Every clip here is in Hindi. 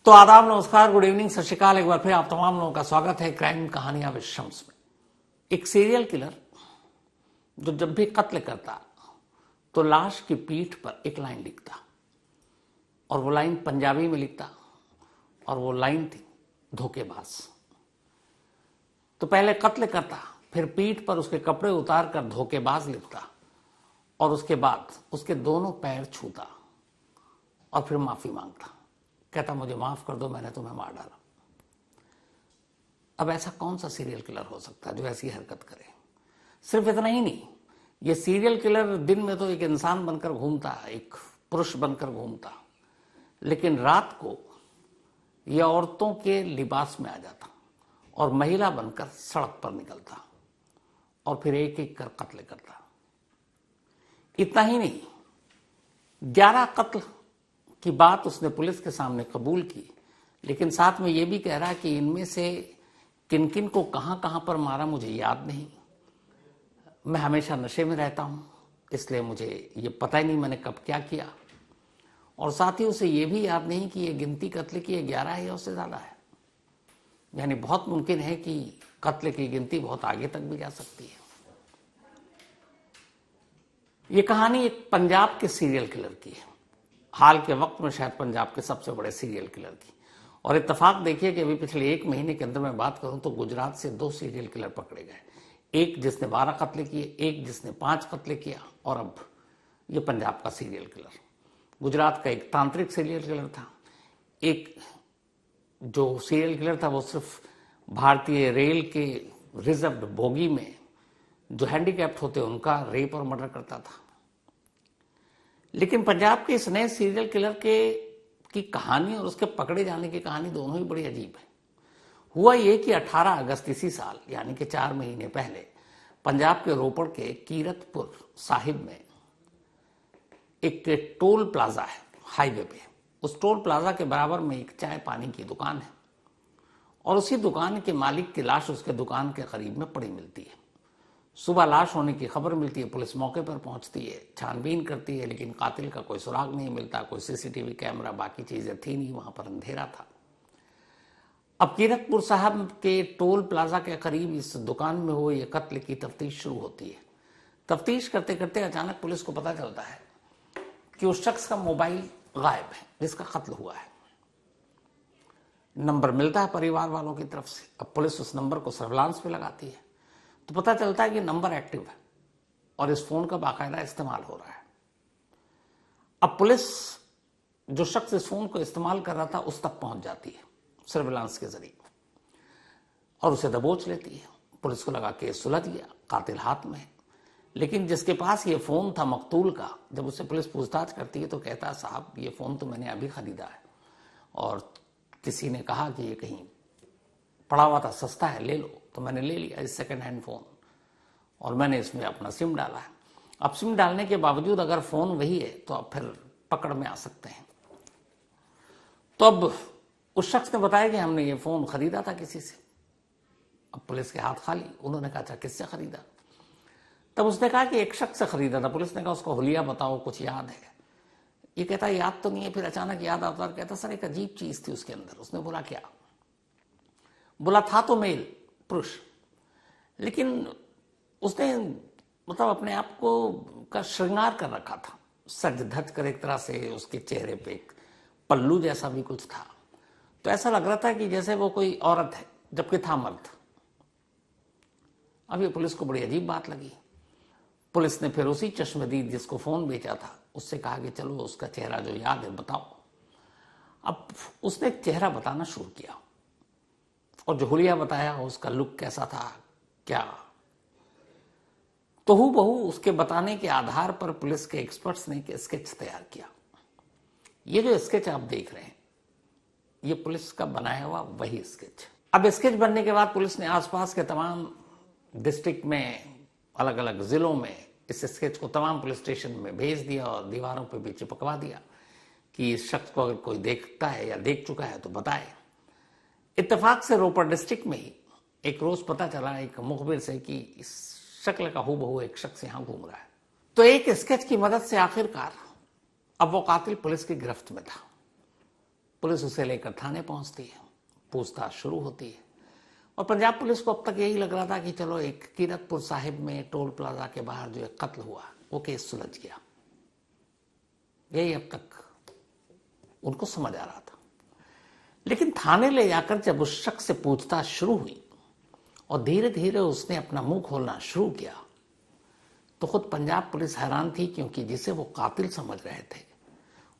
तो आदाब, नमस्कार, गुड इवनिंग, सत श्रीकाल। एक बार फिर आप तमाम लोगों का स्वागत है क्राइम कहानियां विद शम्स में। एक सीरियल किलर जो जब भी कत्ल करता तो लाश की पीठ पर एक लाइन लिखता, और वो लाइन पंजाबी में लिखता, और वो लाइन थी धोखेबाज। तो पहले कत्ल करता, फिर पीठ पर उसके कपड़े उतार कर धोखेबाज लिखता, और उसके बाद उसके दोनों पैर छूता और फिर माफी मांगता, कहता मुझे माफ कर दो, मैंने तुम्हें मार डाला। अब ऐसा कौन सा सीरियल किलर हो सकता है जो ऐसी हरकत करे? सिर्फ इतना ही नहीं, ये सीरियल किलर दिन में तो एक इंसान बनकर घूमता, एक पुरुष बनकर घूमता, लेकिन रात को यह औरतों के लिबास में आ जाता और महिला बनकर सड़क पर निकलता और फिर एक एक कर कत्ल करता। इतना ही नहीं, 11 कत्ल की बात उसने पुलिस के सामने कबूल की, लेकिन साथ में यह भी कह रहा कि इनमें से किन किन को कहां कहां पर मारा मुझे याद नहीं, मैं हमेशा नशे में रहता हूं, इसलिए मुझे ये पता ही नहीं मैंने कब क्या किया। और साथ ही उसे यह भी याद नहीं कि ये गिनती कत्ल की 11 है या उससे ज्यादा है। यानी बहुत मुमकिन है कि कत्ल की गिनती बहुत आगे तक भी जा सकती है। ये कहानी एक पंजाब के सीरियल किलर की है, हाल के वक्त में शायद पंजाब के सबसे बड़े सीरियल किलर की। और इत्तेफाक देखिए कि अभी पिछले 1 महीने के अंदर मैं बात करूं तो गुजरात से 2 सीरियल किलर पकड़े गए, एक जिसने 12 कत्ले किए, एक जिसने 5 कत्ले किया, और अब ये पंजाब का सीरियल किलर। गुजरात का एक तांत्रिक सीरियल किलर था, एक जो सीरियल किलर था वो सिर्फ भारतीय रेल के रिजर्व्ड बोगी में जो हैंडीकैप्ड होते उनका रेप और मर्डर करता था। लेकिन पंजाब के इस नए सीरियल किलर की कहानी और उसके पकड़े जाने की कहानी दोनों ही बड़ी अजीब है। हुआ ये कि 18 अगस्त इसी साल, यानी कि 4 महीने पहले, पंजाब के रोपड़ के कीरतपुर साहिब में एक टोल प्लाजा है हाईवे पे। उस टोल प्लाजा के बराबर में एक चाय पानी की दुकान है, और उसी दुकान के मालिक की लाश उसके दुकान के करीब में पड़ी मिलती है। सुबह लाश होने की खबर मिलती है, पुलिस मौके पर पहुंचती है, छानबीन करती है, लेकिन कातिल का कोई सुराग नहीं मिलता, कोई सीसीटीवी कैमरा बाकी चीजें थी नहीं, वहां पर अंधेरा था। अब कीरतपुर साहब के टोल प्लाजा के करीब इस दुकान में हुए ये कत्ल की तफ्तीश शुरू होती है। तफ्तीश करते करते अचानक पुलिस को पता चलता है कि उस शख्स का मोबाइल गायब है जिसका कत्ल हुआ है। नंबर मिलता है परिवार वालों की तरफ से। अब पुलिस उस नंबर को सर्विलांस पे लगाती है तो पता चलता है कि नंबर एक्टिव है और इस फोन का बाकायदा इस्तेमाल हो रहा है। अब पुलिस जो शख्स इस फोन को इस्तेमाल कर रहा था उस तक पहुंच जाती है सर्विलांस के जरिए और उसे दबोच लेती है। पुलिस को लगा केस सुलझ गया, कातिल हाथ में है। लेकिन जिसके पास ये फोन था मकतूल का, जब उससे पुलिस पूछताछ करती है तो कहता है साहब ये फोन तो मैंने अभी खरीदा है और किसी ने कहा कि ये कहीं पड़ा हुआ था, सस्ता है, ले लो, तो मैंने ले लिया इस सेकंड हैंड फोन और मैंने इसमें अपना सिम डाला है। अब सिम डालने के बावजूद अगर फोन वही है तो अब फिर पकड़ में आ सकते हैं। तो अब उस शख्स ने बताया कि हमने ये फोन खरीदा था किसी से। अब पुलिस के हाथ खाली। उन्होंने कहा था किससे खरीदा? तब उसने कहा कि एक शख्स से खरीदा था। पुलिस ने कहा उसको हुलिया बताओ, कुछ याद है? ये कहता याद तो नहीं है। फिर अचानक याद आता है, कहता सर एक अजीब चीज थी उसके अंदर। उसने बोला क्या? बोला था तो मेल, पुरुष, लेकिन उसने मतलब अपने आप को का श्रृंगार कर रखा था, सज धज कर एक तरह से। उसके चेहरे पे एक पल्लू जैसा भी कुछ था, तो ऐसा लग रहा था कि जैसे वो कोई औरत है जबकि था मर्द। अब ये पुलिस को बड़ी अजीब बात लगी। पुलिस ने फिर उसी चश्मदीद जिसको फोन बेचा था उससे कहा कि चलो उसका चेहरा जो याद है बताओ। अब उसने एक चेहरा बताना शुरू किया और जो हुलिया बताया उसका लुक कैसा था क्या, तो हूबहू उसके बताने के आधार पर पुलिस के एक्सपर्ट्स ने एक स्केच तैयार किया। ये जो स्केच आप देख रहे हैं ये पुलिस का बनाया हुआ वही स्केच। अब स्केच बनने के बाद पुलिस ने आसपास के तमाम डिस्ट्रिक्ट में, अलग अलग जिलों में इस स्केच को तमाम पुलिस स्टेशन में भेज दिया और दीवारों पर भी चिपकवा दिया कि इस शख्स को अगर कोई देखता है या देख चुका है तो बताए। इत्तेफाक से रोपड़ डिस्ट्रिक्ट में ही एक रोज पता चला एक मुखबिर से कि इस शक्ल का हूबहू एक शख्स यहां घूम रहा है। तो एक स्केच की मदद से आखिरकार अब वो कातिल पुलिस की गिरफ्त में था। पुलिस उसे लेकर थाने पहुंचती है, पूछताछ शुरू होती है। और पंजाब पुलिस को अब तक यही लग रहा था कि चलो एक कीरतपुर साहिब में टोल प्लाजा के बाहर जो एक कत्ल हुआ वो केस सुलझ गया, यही अब तक उनको समझ आ रहा था। लेकिन थाने ले जाकर जब उस शख्स से पूछताछ शुरू हुई और धीरे धीरे उसने अपना मुंह खोलना शुरू किया तो खुद पंजाब पुलिस हैरान थी, क्योंकि जिसे वो कातिल समझ रहे थे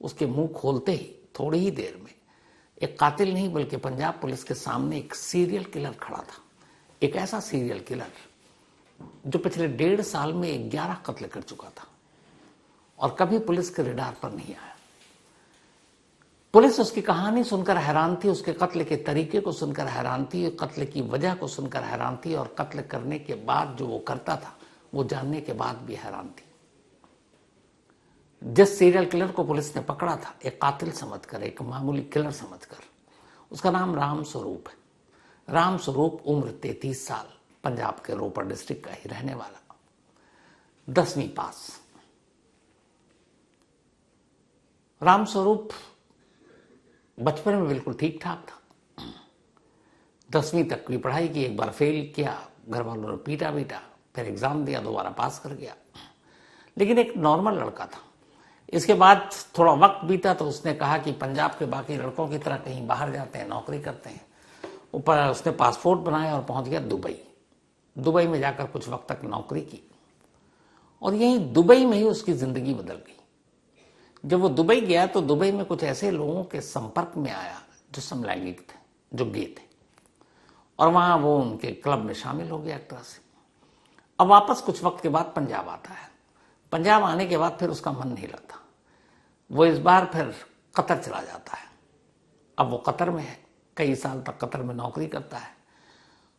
उसके मुंह खोलते ही थोड़ी ही देर में एक कातिल नहीं बल्कि पंजाब पुलिस के सामने एक सीरियल किलर खड़ा था। एक ऐसा सीरियल किलर जो पिछले 1.5 साल में 11 कत्ल कर चुका था और कभी पुलिस के रडार पर नहीं आया। पुलिस उसकी कहानी सुनकर हैरान थी, उसके कत्ल के तरीके को सुनकर हैरान थी, कत्ल की वजह को सुनकर हैरान थी, और कत्ल करने के बाद जो वो करता था वो जानने के बाद भी हैरान थी। जिस सीरियल किलर को पुलिस ने पकड़ा था एक कातिल समझकर, एक मामूली किलर समझकर, उसका नाम राम स्वरूप है। राम स्वरूप उम्र 33 साल, पंजाब के रोपड़ डिस्ट्रिक्ट का ही रहने वाला, 10वीं पास। राम स्वरूप बचपन में बिल्कुल ठीक ठाक था, 10वीं तक की पढ़ाई की, एक बार फेल किया, घर वालों ने पीटा, फिर एग्जाम दिया, दोबारा पास कर गया, लेकिन एक नॉर्मल लड़का था। इसके बाद थोड़ा वक्त बीता तो उसने कहा कि पंजाब के बाकी लड़कों की तरह कहीं बाहर जाते हैं, नौकरी करते हैं। ऊपर उसने पासपोर्ट बनाया और पहुंच गया दुबई में जाकर कुछ वक्त तक नौकरी की, और यहीं दुबई में ही उसकी जिंदगी बदल गई। जब वो दुबई गया तो दुबई में कुछ ऐसे लोगों के संपर्क में आया जो समलैंगिक थे, जो गे थे, और वहां वो उनके क्लब में शामिल हो गया एक तरह से। अब वापस कुछ वक्त के बाद पंजाब आता है। पंजाब आने के बाद फिर उसका मन नहीं लगता, वो इस बार फिर कतर चला जाता है। अब वो कतर में है, कई साल तक कतर में नौकरी करता है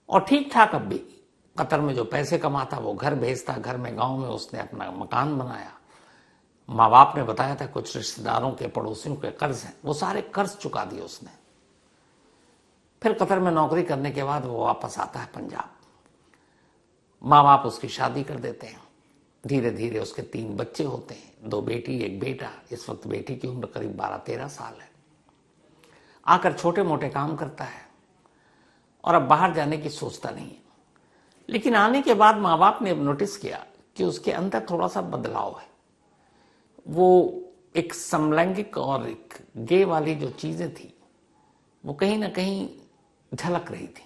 और ठीक ठाक अब भी कतर में जो पैसे कमाता वो घर भेजता। घर में गांव में उसने अपना मकान बनाया। माँ बाप ने बताया था कुछ रिश्तेदारों के, पड़ोसियों के कर्ज हैं, वो सारे कर्ज चुका दिए उसने। फिर कतर में नौकरी करने के बाद वो वापस आता है पंजाब। माँ बाप उसकी शादी कर देते हैं। धीरे धीरे उसके 3 बच्चे होते हैं, 2 बेटी 1 बेटा। इस वक्त बेटी की उम्र करीब 12-13 साल है। आकर छोटे मोटे काम करता है और अब बाहर जाने की सोचता नहीं है। लेकिन आने के बाद माँ बाप ने नोटिस किया कि उसके अंदर थोड़ा सा बदलाव है। वो एक समलैंगिक और एक गे वाली जो चीजें थी वो कहीं ना कहीं झलक रही थी,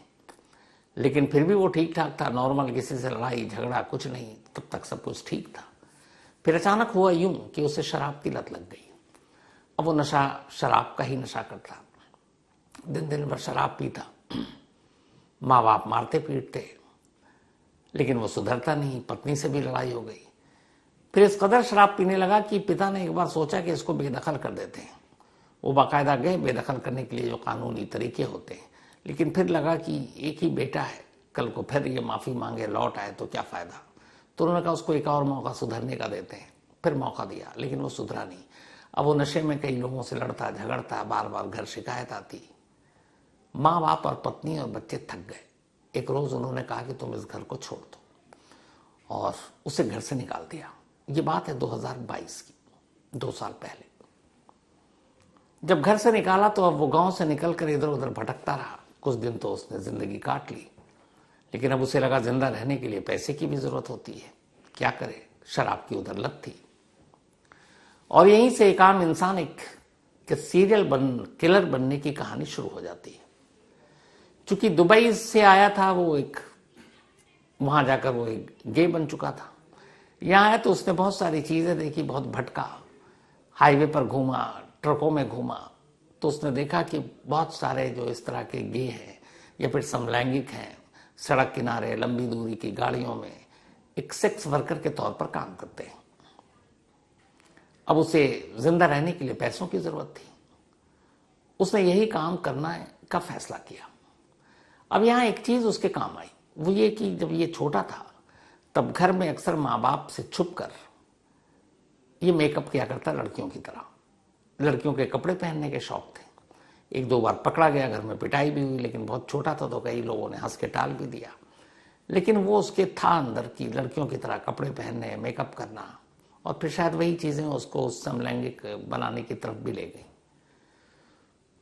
लेकिन फिर भी वो ठीक ठाक था, नॉर्मल, किसी से लड़ाई झगड़ा कुछ नहीं, तब तक सब कुछ ठीक था। फिर अचानक हुआ यूं कि उसे शराब की लत लग गई। अब वो नशा शराब का ही नशा करता, दिन दिन भर शराब पीता, माँ बाप मारते पीटते, लेकिन वो सुधरता नहीं। पत्नी से भी लड़ाई हो गई। फिर इस कदर शराब पीने लगा कि पिता ने एक बार सोचा कि इसको बेदखल कर देते हैं। वो बाकायदा गए बेदखल करने के लिए जो कानूनी तरीके होते हैं, लेकिन फिर लगा कि एक ही बेटा है, कल को फिर ये माफी मांगे लौट आए तो क्या फायदा। तो उन्होंने कहा उसको एक और मौका सुधरने का देते हैं। फिर मौका दिया, लेकिन वो सुधरा नहीं। अब वो नशे में कई लोगों से लड़ता झगड़ता, बार बार घर शिकायत आती। माँ बाप और पत्नी और बच्चे थक गए। एक रोज उन्होंने कहा कि तुम इस घर को छोड़ दो, और उसे घर से निकाल दिया। ये बात है 2022 की, 2 साल पहले। जब घर से निकाला तो अब वो गांव से निकलकर इधर उधर भटकता रहा। कुछ दिन तो उसने जिंदगी काट ली, लेकिन अब उसे लगा जिंदा रहने के लिए पैसे की भी जरूरत होती है। क्या करे, शराब की उधर लत थी। और यहीं से एक आम इंसान एक सीरियल किलर बनने की कहानी शुरू हो जाती है। चूंकि दुबई से आया था वो, एक वहां जाकर वो एक गे बन चुका था। यहां आया तो उसने बहुत सारी चीजें देखी, बहुत भटका, हाईवे पर घूमा, ट्रकों में घूमा, तो उसने देखा कि बहुत सारे जो इस तरह के गे हैं या फिर समलैंगिक हैं, सड़क किनारे लंबी दूरी की गाड़ियों में एक सेक्स वर्कर के तौर पर काम करते हैं। अब उसे जिंदा रहने के लिए पैसों की जरूरत थी। उसने यही काम करना का फैसला किया। अब यहां एक चीज उसके काम आई, वो ये कि जब ये छोटा था तब घर में अक्सर माँ बाप से छुपकर ये मेकअप किया करता लड़कियों की तरह। लड़कियों के कपड़े पहनने के शौक थे। 1-2 बार पकड़ा गया, घर में पिटाई भी हुई, लेकिन बहुत छोटा था तो कई लोगों ने हंस के टाल भी दिया। लेकिन वो उसके था अंदर की लड़कियों की तरह कपड़े पहनने, मेकअप करना, और फिर शायद वही चीजें उसको समलैंगिक बनाने की तरफ भी ले गई।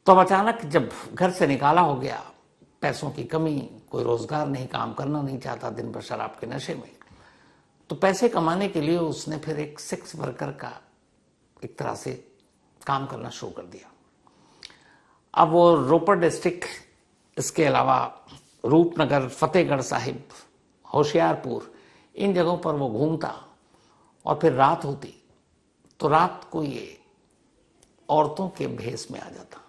तो अब अचानक जब घर से निकाला हो गया, पैसों की कमी, कोई रोजगार नहीं, काम करना नहीं चाहता, दिन भर शराब के नशे में, तो पैसे कमाने के लिए उसने फिर एक सेक्स वर्कर का एक तरह से काम करना शुरू कर दिया। अब वो रोपड़ डिस्ट्रिक्ट, इसके अलावा रूपनगर, फतेहगढ़ साहिब, होशियारपुर, इन जगहों पर वो घूमता और फिर रात होती तो रात को ये औरतों के भेष में आ जाता,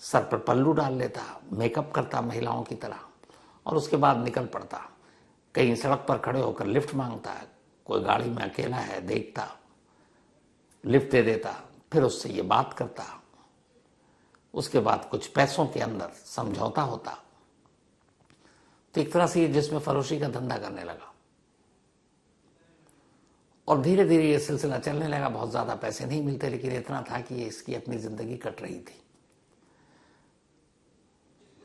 सर पर पल्लू डाल लेता, मेकअप करता महिलाओं की तरह और उसके बाद निकल पड़ता। कहीं सड़क पर खड़े होकर लिफ्ट मांगता, कोई गाड़ी में अकेला है देखता, लिफ्ट दे देता, फिर उससे ये बात करता, उसके बाद कुछ पैसों के अंदर समझौता होता। तो एक तरह से ये जिसमें फरोशी का धंधा करने लगा और धीरे धीरे ये सिलसिला चलने लगा। बहुत ज्यादा पैसे नहीं मिलते, लेकिन इतना था कि ये इसकी अपनी जिंदगी कट रही थी।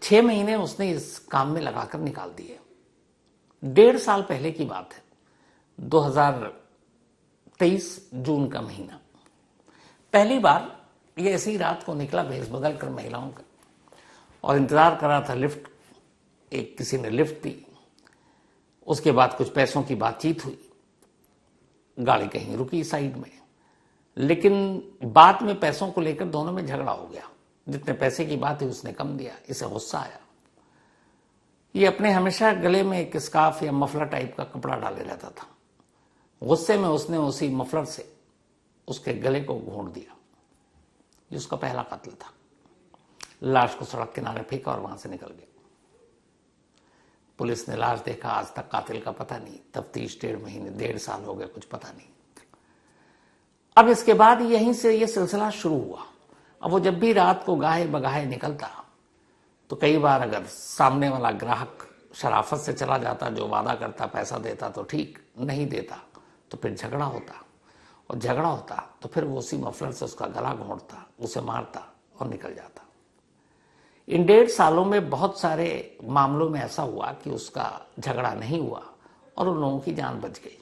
6 महीने उसने इस काम में लगाकर निकाल दिए। 1.5 साल पहले की बात है, 2023 जून का महीना। पहली बार ये ऐसी ही रात को निकला भेष बदल कर महिलाओं का और इंतजार कर रहा था लिफ्ट। एक किसी ने लिफ्ट दी, उसके बाद कुछ पैसों की बातचीत हुई, गाड़ी कहीं रुकी साइड में, लेकिन बाद में पैसों को लेकर दोनों में झगड़ा हो गया। जितने पैसे की बात है उसने कम दिया, इसे गुस्सा आया। ये अपने हमेशा गले में एक स्कार्फ या मफलर टाइप का कपड़ा डाले रहता था। गुस्से में उसने उसी मफलर से उसके गले को घोंट दिया। ये उसका पहला कत्ल था। लाश को सड़क किनारे फेंका और वहां से निकल गया। पुलिस ने लाश देखा, आज तक कातिल का पता नहीं। तफ्तीश 1.5 महीने, 1.5 साल हो गया, कुछ पता नहीं। अब इसके बाद यहीं से ये सिलसिला शुरू हुआ। अब वो जब भी रात को गाहे बगाहे निकलता तो कई बार अगर सामने वाला ग्राहक शराफत से चला जाता, जो वादा करता पैसा देता तो ठीक, नहीं देता तो फिर झगड़ा होता, और झगड़ा होता तो फिर वो उसी मफलर से उसका गला घोंटता, उसे मारता और निकल जाता। इन 1.5 सालों में बहुत सारे मामलों में ऐसा हुआ कि उसका झगड़ा नहीं हुआ और उन लोगों की जान बच गई,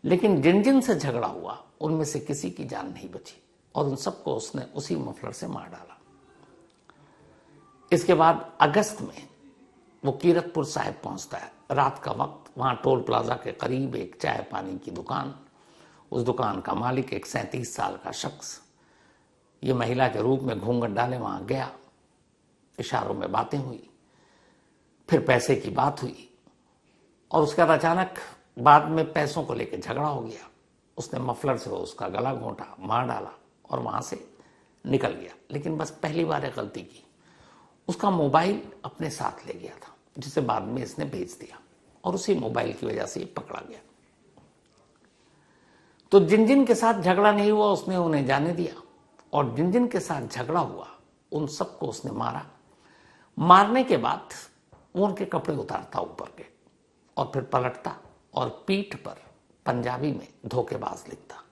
लेकिन जिन जिन से झगड़ा हुआ उनमें से किसी की जान नहीं बची और उन सबको उसने उसी मफलर से मार डाला। इसके बाद अगस्त में वो कीरतपुर साहिब पहुंचता है। रात का वक्त, वहां टोल प्लाजा के करीब एक चाय पानी की दुकान, उस दुकान का मालिक एक 37 साल का शख्स, ये महिला के रूप में घूंघट डाले वहां गया। इशारों में बातें हुई, फिर पैसे की बात हुई और उसके बाद अचानक बाद में पैसों को लेकर झगड़ा हो गया। उसने मफलर से उसका गला घोंटा, मार डाला और वहां से निकल गया। लेकिन बस पहली बार एक गलती की, उसका मोबाइल अपने साथ ले गया था, जिसे बाद में इसने बेच दिया और उसी मोबाइल की वजह से ये पकड़ा गया। तो जिन जिन के साथ झगड़ा नहीं हुआ उसने उन्हें जाने दिया और जिन जिन के साथ झगड़ा हुआ उन सबको उसने मारा। मारने के बाद वो उनके कपड़े उतारता ऊपर के और फिर पलटता और पीठ पर पंजाबी में धोखेबाज लिखता।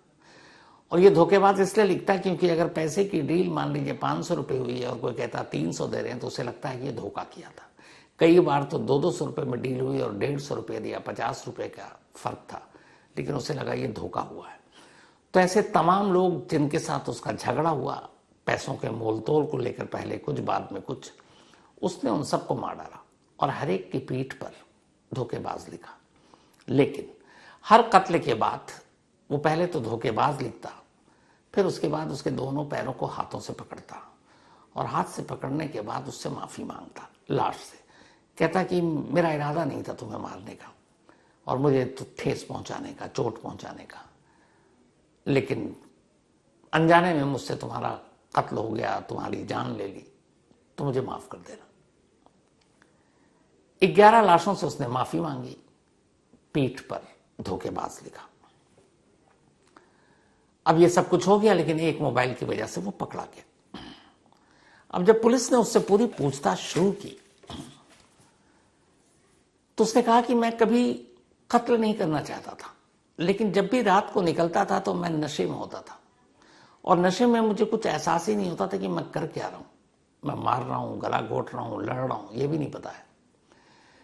और ये धोखेबाज इसलिए लिखता क्योंकि अगर पैसे की डील मान लीजिए 500 रुपए हुई है और कोई कहता 300 दे रहे हैं तो उसे लगता है कि ये धोखा किया था। कई बार तो 200 रुपए में डील हुई और 150 रुपए दिया, 50 रुपए का फर्क था, लेकिन उसे लगा ये धोखा हुआ है। तो ऐसे तमाम लोग जिनके साथ उसका झगड़ा हुआ पैसों के मोल तोल को लेकर, पहले कुछ बाद में कुछ, उसने उन सबको मार डाला और हर एक की पीठ पर धोखेबाज लिखा। लेकिन हर कत्ल के बाद वो पहले तो धोखेबाज लिखता, फिर उसके बाद उसके दोनों पैरों को हाथों से पकड़ता और हाथ से पकड़ने के बाद उससे माफी मांगता लाश से। कहता कि मेरा इरादा नहीं था तुम्हें मारने का और मुझे तो ठेस पहुंचाने का, चोट पहुंचाने का, लेकिन अनजाने में मुझसे तुम्हारा कत्ल हो गया, तुम्हारी जान ले ली, तो मुझे माफ कर देना। 11 लाशों से उसने माफी मांगी, पीठ पर धोखेबाज लिखा। अब ये सब कुछ हो गया, लेकिन एक मोबाइल की वजह से वो पकड़ा गया। अब जब पुलिस ने उससे पूरी पूछताछ शुरू की तो उसने कहा कि मैं कभी कत्ल नहीं करना चाहता था, लेकिन जब भी रात को निकलता था तो मैं नशे में होता था और नशे में मुझे कुछ एहसास ही नहीं होता था कि मैं कर क्या रहा हूं, मैं मार रहा हूं, गला घोट रहा हूं, लड़ रहा हूं, ये भी नहीं पता है।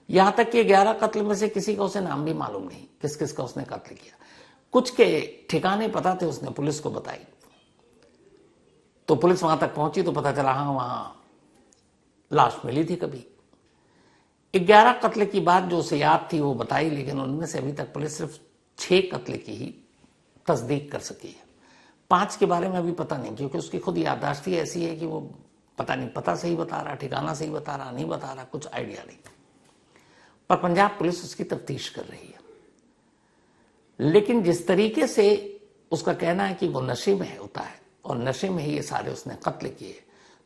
यहां तक कि 11 कत्ल में से किसी का उसे नाम भी मालूम नहीं, किस किस का उसने कत्ल किया। कुछ के ठिकाने पता थे, उसने पुलिस को बताई तो पुलिस वहां तक पहुंची तो पता चला हाँ वहां लाश मिली थी कभी। 11 कत्ल की बात जो उसे याद थी वो बताई, लेकिन उनमें से अभी तक पुलिस सिर्फ 6 कत्ल की ही तस्दीक कर सकी है। 5 के बारे में अभी पता नहीं, क्योंकि उसकी खुद याददाश्त ही ऐसी है कि वो पता नहीं, पता सही बता रहा, ठिकाना सही बता रहा, नहीं बता रहा, कुछ आइडिया नहीं। पर पंजाब पुलिस उसकी तफ्तीश कर रही है। लेकिन जिस तरीके से उसका कहना है कि वो नशे में होता है और नशे में ही ये सारे उसने कत्ल किए,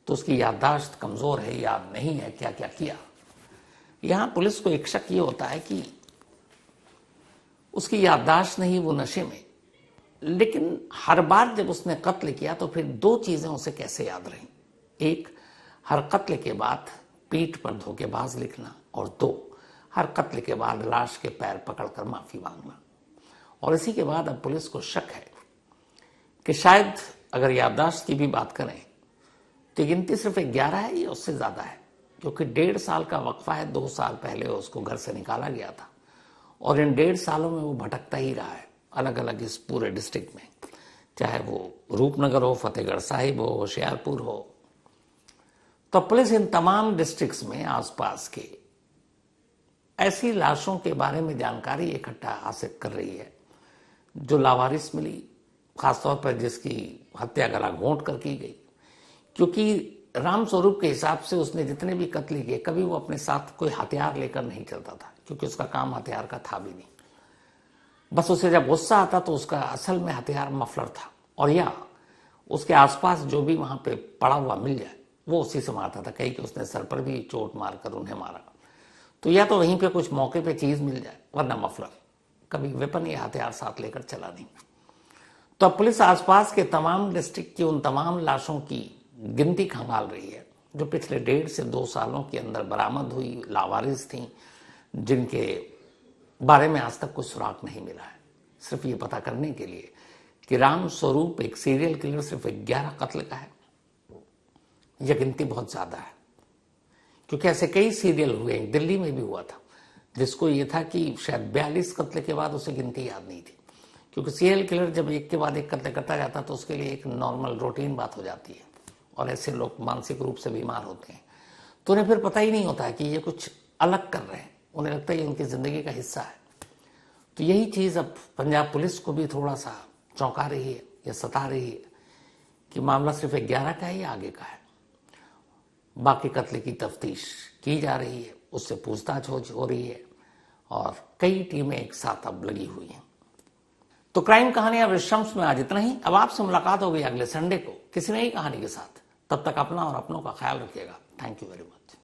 तो उसकी याददाश्त कमजोर है, याद नहीं है क्या क्या किया। यहां पुलिस को एक शक ये होता है कि उसकी याददाश्त नहीं, वो नशे में। लेकिन हर बार जब उसने कत्ल किया तो फिर 2 चीजें उसे कैसे याद रही। एक, हर कत्ल के बाद पीठ पर धोखेबाज लिखना, और 2, हर कत्ल के बाद लाश के पैर पकड़कर माफी मांगना। और इसी के बाद अब पुलिस को शक है कि शायद अगर याददाश्त की भी बात करें तो गिनती सिर्फ 11 है या उससे ज्यादा है, क्योंकि 1.5 साल का वक्फा है। 2 साल पहले उसको घर से निकाला गया था और इन 1.5 सालों में वो भटकता ही रहा है अलग अलग इस पूरे डिस्ट्रिक्ट में, चाहे वो रूपनगर हो, फतेहगढ़ साहिब हो, होशियारपुर हो। तो पुलिस इन तमाम डिस्ट्रिक्ट्स में आसपास के ऐसी लाशों के बारे में जानकारी इकट्ठा हासिल कर रही है जो लावारिस मिली, खासतौर पर जिसकी हत्या गला घोंट कर की गई। क्योंकि राम स्वरूप के हिसाब से उसने जितने भी कत्ल किए, कभी वो अपने साथ कोई हथियार लेकर नहीं चलता था, क्योंकि उसका काम हथियार का था भी नहीं। बस उसे जब गुस्सा आता तो उसका असल में हथियार मफलर था, और या उसके आसपास जो भी वहां पे पड़ा हुआ मिल जाए वो उसी से मारता था। कहीं कि उसने सर पर भी चोट मारकर उन्हें मारा, तो या तो वहीं पे कुछ मौके पे चीज मिल जाए, वरना मफलर। कभी वेपन या हथियार साथ लेकर चला नहीं। तो अब पुलिस आसपास के तमाम डिस्ट्रिक्ट की उन तमाम लाशों की गिनती खंगाल रही है जो पिछले 1.5 से 2 सालों के अंदर बरामद हुई, लावारिस थी, जिनके बारे में आज तक कोई सुराग नहीं मिला है। सिर्फ ये पता करने के लिए कि राम स्वरूप एक सीरियल किलर सिर्फ 11 कत्ल का है, यह गिनती बहुत ज्यादा है। क्योंकि ऐसे कई सीरियल हुए, दिल्ली में भी हुआ था, जिसको ये था कि शायद 42 कत्ल के बाद उसे गिनती याद नहीं थी। क्योंकि सीरियल किलर जब एक के बाद एक कत्ल करता जाता तो उसके लिए एक नॉर्मल रूटीन बात हो जाती है, और ऐसे लोग मानसिक रूप से बीमार होते हैं तो उन्हें फिर पता ही नहीं होता है कि ये कुछ अलग कर रहे हैं, उन्हें लगता है ये उनकी जिंदगी का हिस्सा है। तो यही चीज अब पंजाब पुलिस को भी थोड़ा सा चौंका रही है या सता रही है कि मामला सिर्फ 11 का है या आगे का है। बाकी कत्ल की तफ्तीश की जा रही है, उससे पूछताछ हो रही है, और कई टीमें एक साथ अब लगी हुई हैं। तो क्राइम कहानियां विश्वम्स में आज इतना ही। अब आपसे मुलाकात होगी अगले संडे को किसी नई कहानी के साथ। तब तक अपना और अपनों का ख्याल रखिएगा। Thank you very much.